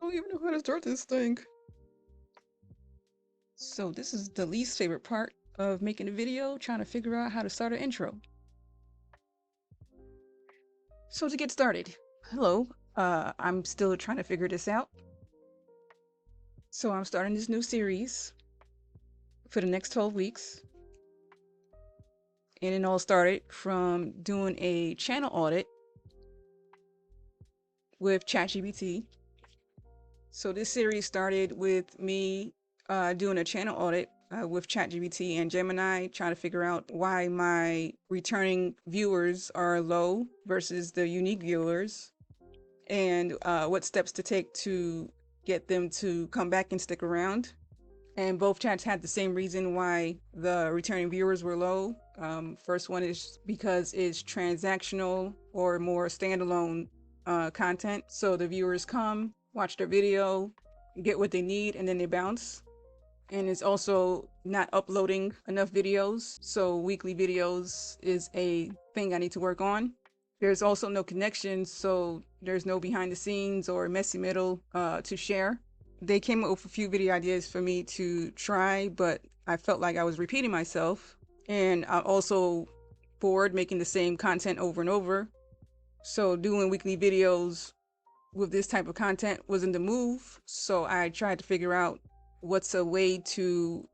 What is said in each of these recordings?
don't even know how to start this thing. So this is the least favorite part of making a video, trying to figure out how to start an intro. So to get started, hello, I'm still trying to figure this out. So I'm starting this new series for the next 12 weeks. And it all started from doing a channel audit with ChatGPT. So this series started with me doing a channel audit with ChatGPT and Gemini, trying to figure out why my returning viewers are low versus the unique viewers, and what steps to take to get them to come back and stick around. And both chats had the same reason why the returning viewers were low. First one is because it's transactional or more standalone content. So the viewers come, watch their video, get what they need, and then they bounce. And it's also not uploading enough videos. So weekly videos is a thing I need to work on. There's also no connection, so there's no behind the scenes or messy middle to share. They came up with a few video ideas for me to try, but I felt like I was repeating myself. And I'm also bored making the same content over and over. So doing weekly videos with this type of content wasn't the move. So I tried to figure out what's a way to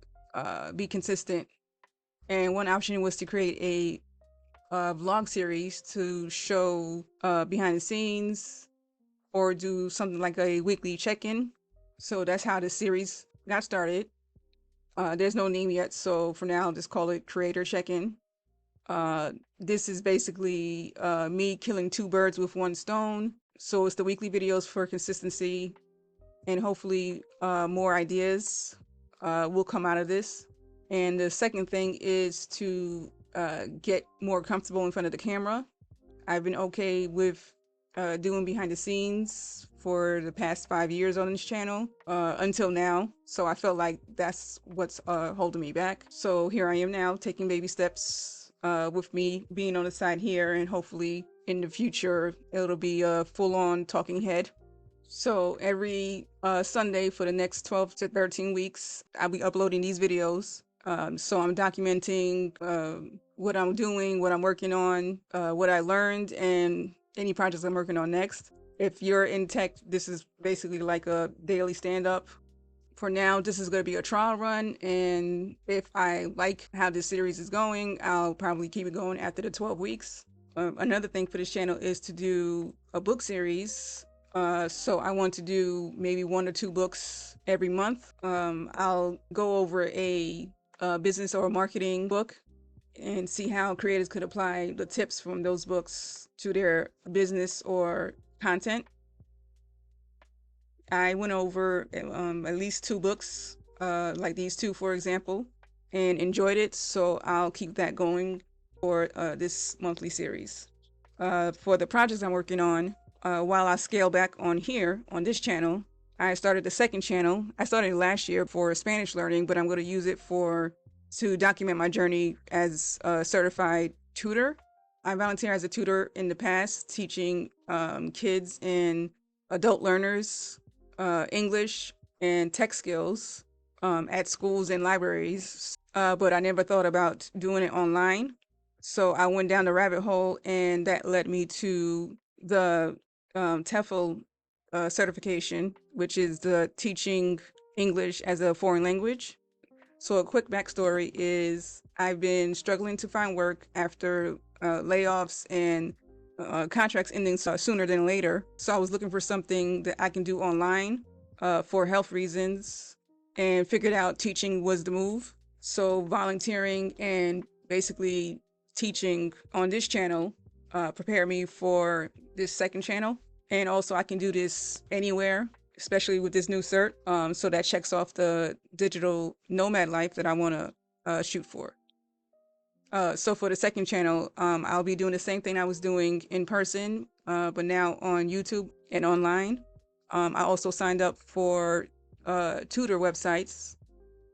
be consistent. And one option was to create a vlog series to show behind the scenes, or do something like a weekly check-in. So that's how the series got started. There's no name yet, so for now, I'll just call it Creator Check-in. This is basically me killing two birds with one stone. So it's the weekly videos for consistency, and hopefully more ideas will come out of this. And the second thing is to get more comfortable in front of the camera. I've been okay with doing behind the scenes for the past 5 years on this channel until now. So I felt like that's what's holding me back. So here I am now, taking baby steps with me being on the side here, and hopefully in the future it'll be a full-on talking head. So every Sunday for the next 12 to 13 weeks, I'll be uploading these videos. So I'm documenting what I'm doing, what I'm working on, what I learned, and any projects I'm working on next. If you're in tech, this is basically like a daily stand-up. For now, this is going to be a trial run, and if I like how this series is going, I'll probably keep it going after the 12 weeks. Another thing for this channel is to do a book series. So I want to do maybe 1 or 2 books every month. I'll go over a business or marketing book and see how creators could apply the tips from those books to their business or content. I went over at least 2 books, like these 2, for example, and enjoyed it. So I'll keep that going for this monthly series. For the projects I'm working on, while I scale back on here, on this channel, I started the second channel. I started last year for Spanish learning, but I'm going to use it to document my journey as a certified tutor. I volunteered as a tutor in the past, teaching kids and adult learners English and tech skills at schools and libraries, but I never thought about doing it online. So I went down the rabbit hole, and that led me to the TEFL certification, which is the teaching English as a foreign language. So a quick backstory is I've been struggling to find work after layoffs and contracts ending sooner than later. So I was looking for something that I can do online for health reasons, and figured out teaching was the move. So volunteering and basically teaching on this channel prepared me for this second channel. And also I can do this anywhere, especially with this new cert. So that checks off the digital nomad life that I want to shoot for. So for the second channel, I'll be doing the same thing I was doing in person, but now on YouTube and online. I also signed up for tutor websites,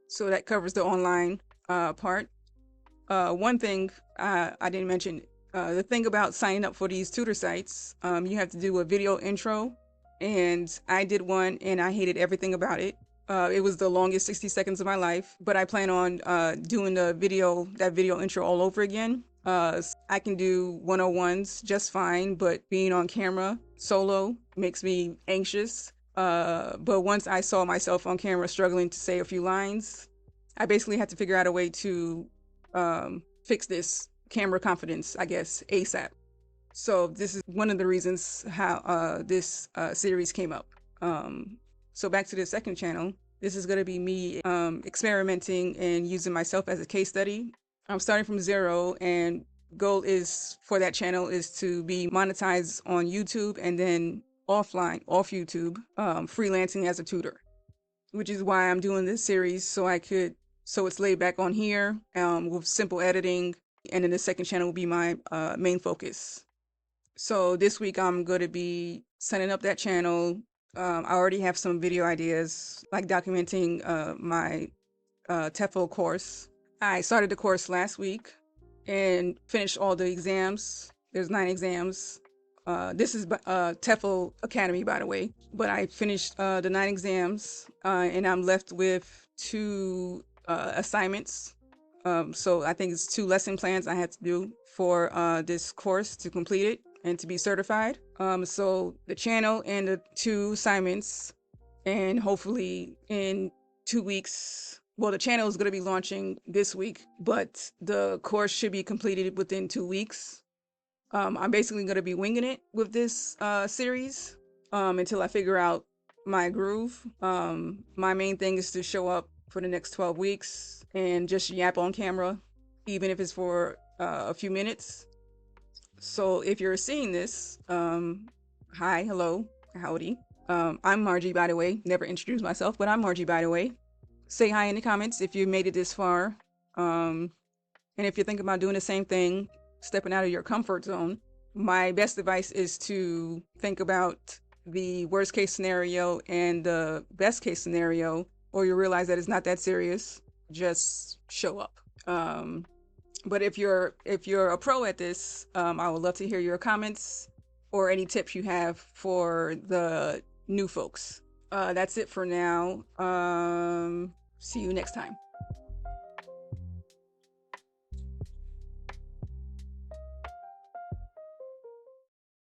so that covers the online part. One thing I didn't mention, the thing about signing up for these tutor sites, you have to do a video intro and I did one and I hated everything about it. It was the longest 60 seconds of my life, but I plan on doing that video intro all over again. I can do 101s just fine, but being on camera solo makes me anxious. But once I saw myself on camera struggling to say a few lines, I basically had to figure out a way to fix this camera confidence, I guess, ASAP. So this is one of the reasons how this series came up. So back to the second channel. This is going to be me experimenting and using myself as a case study. I'm starting from zero, and goal is for that channel is to be monetized on YouTube and then offline, off YouTube, freelancing as a tutor, which is why I'm doing this series so it's laid back on here with simple editing, and then the second channel will be my main focus. So this week I'm going to be setting up that channel. I already have some video ideas, like documenting my TEFL course. I started the course last week and finished all the exams. There's 9 exams. This is TEFL Academy, by the way. But I finished the 9 exams, and I'm left with 2 assignments. So I think it's 2 lesson plans I had to do for this course to complete it and to be certified. So the channel and the 2 assignments, and hopefully in 2 weeks, well, the channel is going to be launching this week, but the course should be completed within 2 weeks. I'm basically going to be winging it with this series until I figure out my groove. My main thing is to show up for the next 12 weeks and just yap on camera, even if it's for a few minutes. So if you're seeing this, hi, hello, howdy. I'm Marjy, by the way. Never introduced myself, but I'm Marjy, by the way. Say hi in the comments if you made it this far. And if you're thinking about doing the same thing, stepping out of your comfort zone, my best advice is to think about the worst case scenario and the best case scenario, or you realize that it's not that serious. Just show up. But if you're a pro at this, I would love to hear your comments or any tips you have for the new folks. That's it for now. See you next time.